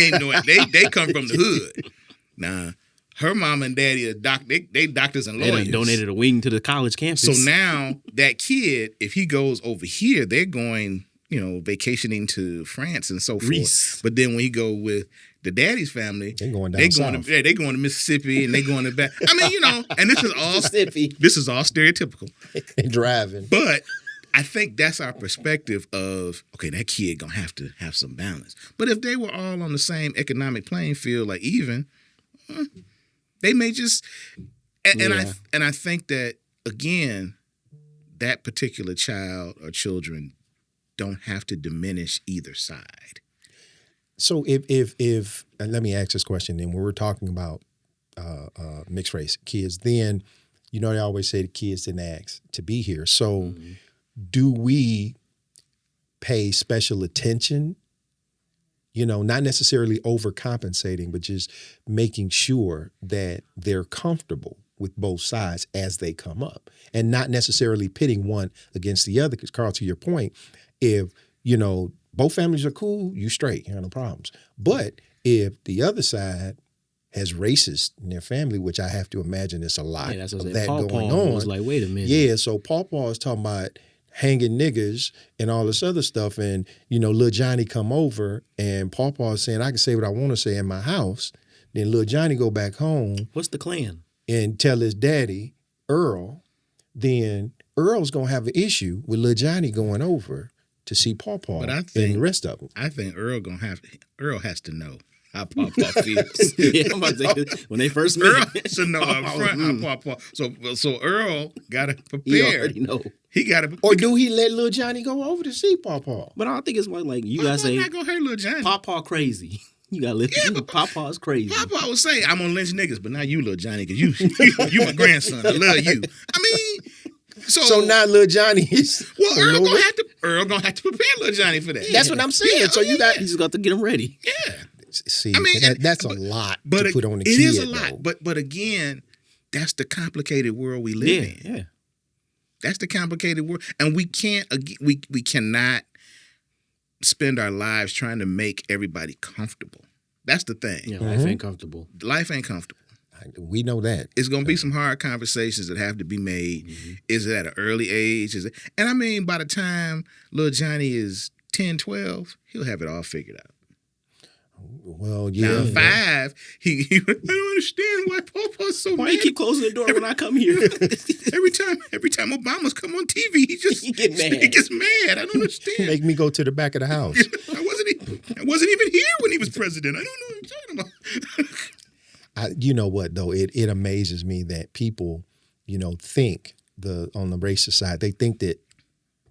ain't no. They come from the hood. Now, her mom and daddy are they doctors and lawyers. They donated a wing to the college campus. So now that kid, if he goes over here, they're going, vacationing to France and so Greece. forth. But then when he go with the daddy's family, they're going down south. They're going to Mississippi and they're going to back. I mean, and this is all Mississippi. This is all stereotypical. Driving. But I think that's our perspective of, okay, that kid gonna have to have some balance. But if they were all on the same economic playing field, like even, they may just, and I think that again, that particular child or children don't have to diminish either side. So if and let me ask this question then, when we're talking about mixed race kids, then they always say the kids didn't ask to be here. So do we pay special attention? Not necessarily overcompensating, but just making sure that they're comfortable with both sides as they come up, and not necessarily pitting one against the other. Because Carl, to your point, if both families are cool, you straight, you have no problems. But if the other side has racists in their family, which I have to imagine there's a lot of that going on. Was like, wait a minute. Yeah, so Paw is talking about hanging niggas and all this other stuff, and Lil Johnny come over, and Paw is saying, I can say what I want to say in my house. Then Lil Johnny go back home. What's the Klan? And tell his daddy, Earl. Then Earl's gonna have an issue with Lil Johnny going over to see Paw and the rest of them. I think Earl has to know how Paw feels. Yeah, I'm about to say, when they first met, Earl should know up front how Paw. So Earl gotta prepare. He already know. He gotta. Or do he let Lil Johnny go over to see Paw? But I don't think it's like you gotta say. Not gonna hurt Lil Johnny. Paw crazy. You gotta listen. Yeah, Papa's crazy. Papa would say, "I'm gonna lynch niggas," but not you, Lil Johnny, because you my grandson. I love you. I mean, So now Lil Johnny is Earl gonna have to prepare Lil Johnny for that. That's what I'm saying. Yeah, so you just got to get him ready. Yeah. See, that's a lot to put on the kid. It is a lot, but again, that's the complicated world we live in. Yeah. That's the complicated world, and we cannot spend our lives trying to make everybody comfortable. That's the thing. Yeah, life ain't comfortable. Life ain't comfortable. We know that. It's going to be some hard conversations that have to be made. Mm-hmm. Is it at an early age? And I mean, by the time Lil Johnny is 10, 12, he'll have it all figured out. Well, yeah. Now, 5, he I don't understand why Papa's so mad. Why you keep closing the door when I come here? every time Obama's come on TV, he gets mad. I don't understand. Make me go to the back of the house. I wasn't even here when he was president. I don't know what you're talking about. You know what though? It amazes me that people, think on the racist side, they think that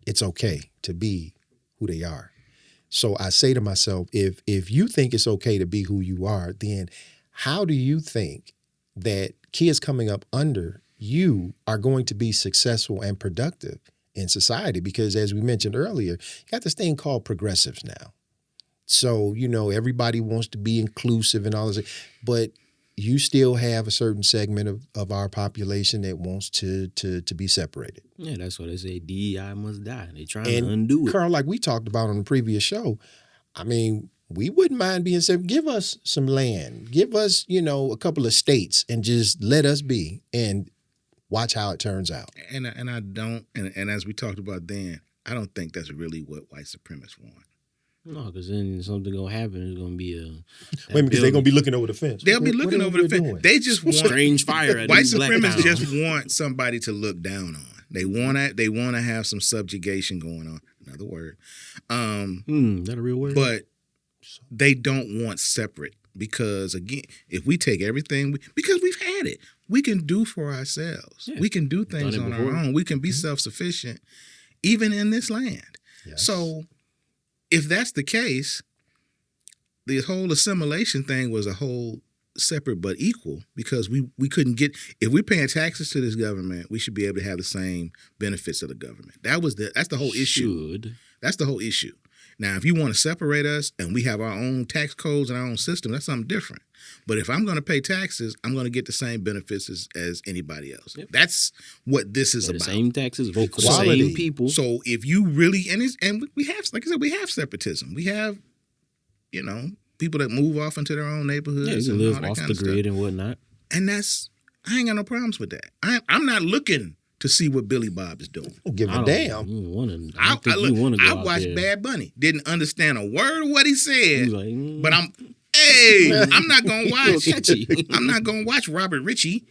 it's okay to be who they are. So I say to myself, if you think it's okay to be who you are, then how do you think that kids coming up under you are going to be successful and productive in society? Because as we mentioned earlier, you got this thing called progressives now. So, everybody wants to be inclusive and all this, but you still have a certain segment of our population that wants to be separated. Yeah, that's why they say DEI must die. They're trying to undo it. Carl, like we talked about on the previous show, I mean, we wouldn't mind being said, give us some land, give us, a couple of states and just let us be and watch how it turns out. And I don't, and as we talked about then, I don't think that's really what white supremacists want. No, because then something gonna happen. It's gonna be because they're gonna be looking over the fence. They'll be looking over the fence. Doing? They just want strange fire. White supremacists just want somebody to look down on. They wanna have some subjugation going on. Another word. That a real word? But they don't want separate because again, if we take everything, because we've had it, we can do for ourselves. Yeah. We can do things on our own. We can be self-sufficient, even in this land. Yes. So. If that's the case, the whole assimilation thing was a whole separate but equal because we couldn't get, if we're paying taxes to this government, we should be able to have the same benefits of the government. That's the whole issue. That's the whole issue. Now, if you want to separate us and we have our own tax codes and our own system, that's something different. But if I'm going to pay taxes, I'm going to get the same benefits as anybody else. Yep. That's what this is about. The same taxes, vote for the same people. So if you really, and we have, like I said, we have separatism. We have, people that move off into their own neighborhoods. Yeah, you live off the grid and whatnot. And I ain't got no problems with that. I'm not looking to see what Billy Bob is doing. Don't give a damn. I watched Bad Bunny. Didn't understand a word of what he said, but I'm not gonna watch. I'm not gonna watch Robert Ritchie.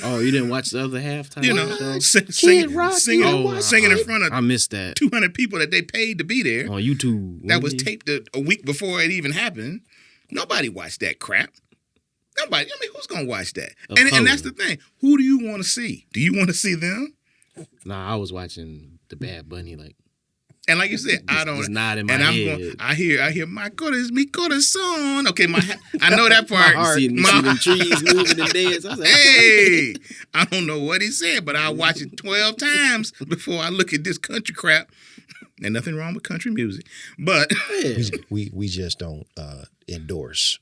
Oh, you didn't watch the other halftime? Singing in front of I missed that 200 people that they paid to be there on YouTube. That was taped a week before it even happened. Nobody watched that crap. Nobody. I mean, who's gonna watch that? And that's the thing. Who do you want to see? Do you want to see them? Nah, I was watching the Bad Bunny And like you said, I don't. It's not in my head. I hear my mi corazón. Okay, I know that part. See the trees moving and dance. I was like, hey, I don't know what he said, but I'll watch it 12 times before I look at this country crap. And nothing wrong with country music, but we just don't endorse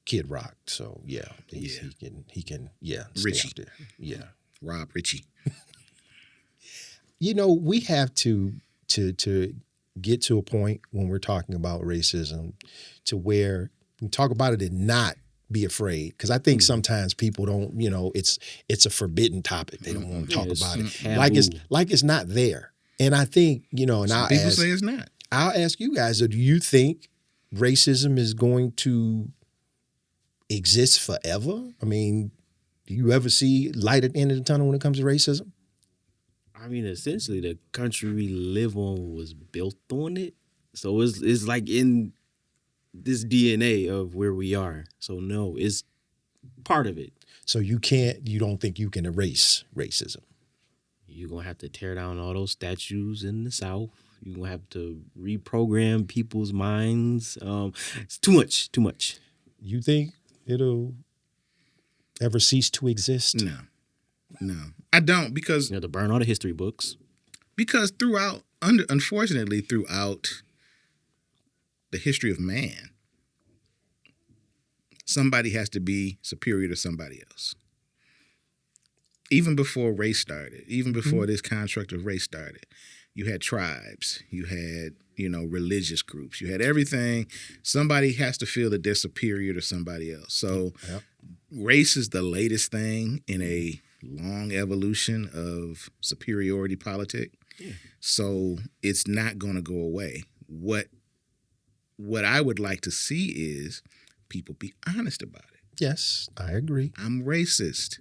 Kid Rock. So yeah, he can Richie. Stay out there. Yeah, Rob Ritchie. We have to get to a point when we're talking about racism to where we talk about it and not be afraid. Because I think sometimes people don't, it's a forbidden topic. They don't want to talk about it. Like it's not there. And I think, and some people say it's not. I'll ask you guys, do you think racism is going to exist forever? I mean, do you ever see light at the end of the tunnel when it comes to racism? I mean, essentially, the country we live on was built on it. So it's like in this DNA of where we are. So no, it's part of it. So you don't think you can erase racism? You're going to have to tear down all those statues in the South. You're going to have to reprogram people's minds. It's too much. You think it'll ever cease to exist? No. No, I don't because To burn all the history books. Unfortunately, throughout the history of man, somebody has to be superior to somebody else. Even before race started, even before this construct of race started, you had tribes, you had, religious groups, you had everything. Somebody has to feel that they're superior to somebody else. So race is the latest thing in a long evolution of superiority politic. Yeah. So it's not going to go away. What I would like to see is people be honest about it. Yes, I agree. I'm racist.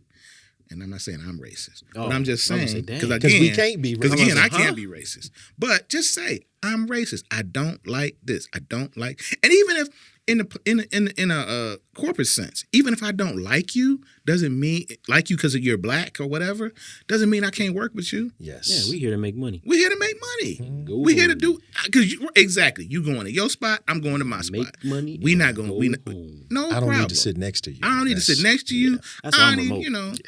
And I'm not saying I'm racist, but I'm just saying because we can't be. Because again, I can't be racist. But just say I'm racist. I don't like this. I don't like. And even if in a corporate sense, even if I don't like you, doesn't mean like you because you're black or whatever. Doesn't mean I can't work with you. Yes. Yeah, we here to make money. We here to make money. Mm-hmm. We here to do because exactly. You going to your spot. I'm going to my spot. Make money. We not going. We no. I don't problem. need to sit next to you. I don't need to sit next to you. Yeah, that's I don't need.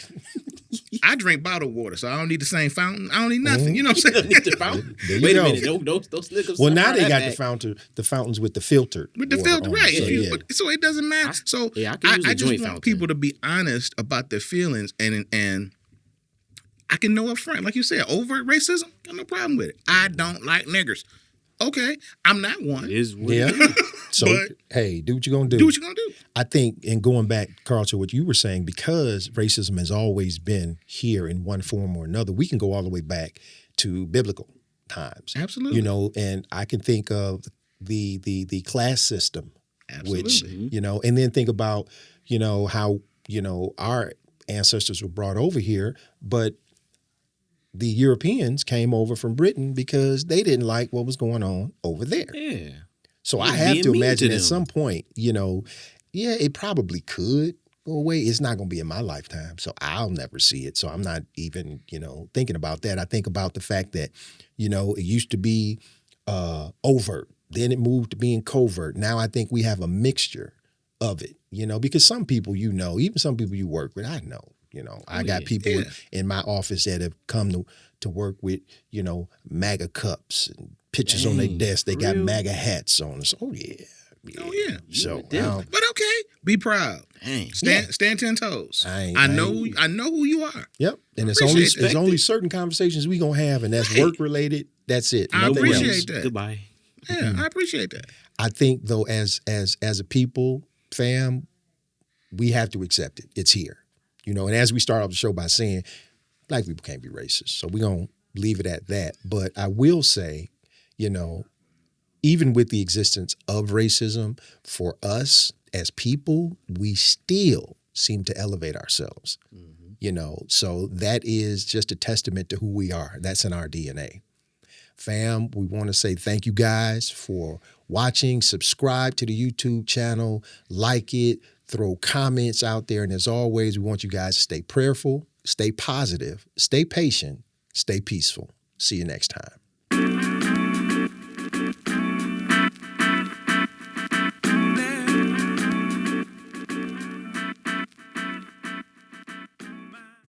I drink bottled water, so I don't need the same fountain. I don't need nothing. You know what I'm saying? Need the fountain. Wait a minute. Don't slick. Well, now they got the fountains with the filtered. With the filter, right? So it doesn't matter. I just want people to be honest about their feelings, and I can know up front, like you said, overt racism. Got no problem with it. I don't like niggers. Okay, I'm not one. It is what So, hey, do what you're going to do. Do what you're going to do. I think, and going back, Carl, to what you were saying, because racism has always been here in one form or another, we can go all the way back to biblical times. Absolutely. And I can think of the class system, absolutely. Which, and then think about, how, our ancestors were brought over here, but the Europeans came over from Britain because they didn't like what was going on over there. Yeah. So I have to imagine at some point, it probably could go away. It's not going to be in my lifetime, so I'll never see it. So I'm not even, thinking about that. I think about the fact that, it used to be overt. Then it moved to being covert. Now I think we have a mixture of it, because some people, even some people you work with, I know. I got people in my office that have come to work with, MAGA cups and pictures on their desk. They got MAGA hats on. So, oh, yeah. Oh, yeah. So, but okay, be proud. Dang. Stand 10 toes. I know who you are. Yep. And there's only certain conversations we going to have, and that's work related. That's it. I appreciate that. Goodbye. Yeah, I appreciate that. I think, though, as a people, fam, we have to accept it. It's here. And as we start off the show by saying, black people can't be racist. So we're going to leave it at that. But I will say, even with the existence of racism, for us as people, we still seem to elevate ourselves. Mm-hmm. So that is just a testament to who we are. That's in our DNA. Fam, we want to say thank you guys for watching. Subscribe to the YouTube channel, like it, throw comments out there. And as always, we want you guys to stay prayerful, stay positive, stay patient, stay peaceful. See you next time.